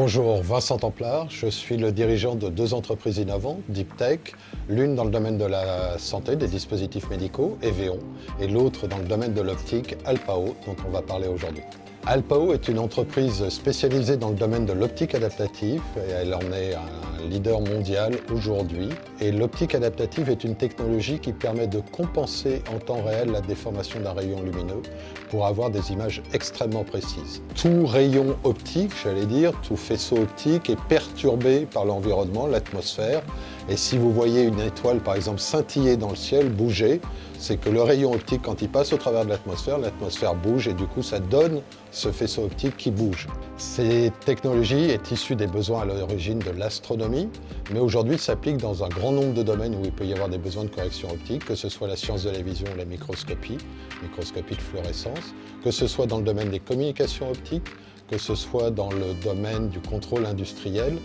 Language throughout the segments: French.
Bonjour, Vincent Templard, je suis le dirigeant de deux entreprises innovantes, Deep Tech, l'une dans le domaine de la santé, des dispositifs médicaux, Eveon, et l'autre dans le domaine de l'optique, Alpao, dont on va parler aujourd'hui. Alpao est une entreprise spécialisée dans le domaine de l'optique adaptative et elle en est un leader mondial aujourd'hui. Et l'optique adaptative est une technologie qui permet de compenser en temps réel la déformation d'un rayon lumineux pour avoir des images extrêmement précises. Tout rayon optique, j'allais dire, tout faisceau optique est perturbé par l'environnement, l'atmosphère. Et si vous voyez une étoile par exemple scintiller dans le ciel, bouger, c'est que le rayon optique, quand il passe au travers de l'atmosphère bouge et du coup ça donne ce faisceau optique qui bouge. Cette technologie est issue des besoins à l'origine de l'astronomie, mais aujourd'hui s'applique dans un grand nombre de domaines où il peut y avoir des besoins de correction optique, que ce soit la science de la vision ou la microscopie de fluorescence, que ce soit dans le domaine des communications optiques, que ce soit dans le domaine du contrôle industriel,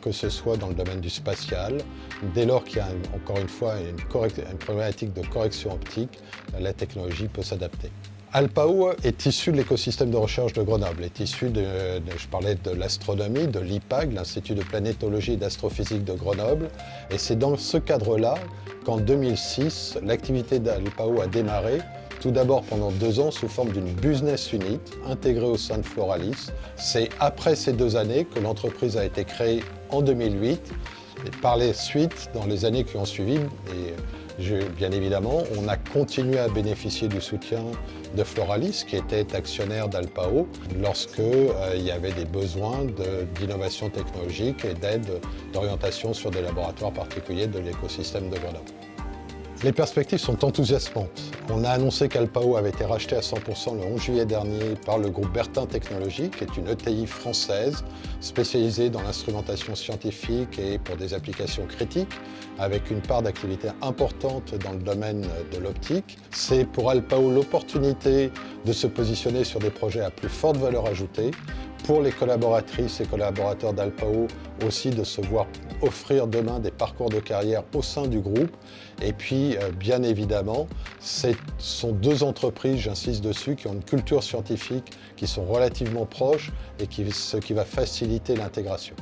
que ce soit dans le domaine du spatial. Dès lors qu'il y a encore une fois une problématique de correction optique, la technologie peut s'adapter. Alpao est issu de l'écosystème de recherche de Grenoble, est issu je parlais de l'astronomie, de l'IPAG, l'Institut de planétologie et d'astrophysique de Grenoble, et c'est dans ce cadre-là qu'en 2006, l'activité d'Alpao a démarré, tout d'abord pendant 2 ans sous forme d'une business unit intégrée au sein de Floralis. C'est après ces 2 années que l'entreprise a été créée en 2008 et par les suites, dans les années qui ont suivi, bien évidemment, on a continué à bénéficier du soutien de Floralis, qui était actionnaire d'Alpao, lorsque il y avait des besoins d'innovation technologique et d'aide d'orientation sur des laboratoires particuliers de l'écosystème de Grenoble. Les perspectives sont enthousiasmantes. On a annoncé qu'Alpao avait été racheté à 100% le 11 juillet dernier par le groupe Bertin Technologies, qui est une ETI française spécialisée dans l'instrumentation scientifique et pour des applications critiques, avec une part d'activité importante dans le domaine de l'optique. C'est pour Alpao l'opportunité de se positionner sur des projets à plus forte valeur ajoutée, pour les collaboratrices et collaborateurs d'Alpao aussi de se voir offrir demain des parcours de carrière au sein du groupe. Et puis, bien évidemment, ce sont 2 entreprises, j'insiste dessus, qui ont une culture scientifique, qui sont relativement proches et ce qui va faciliter l'intégration.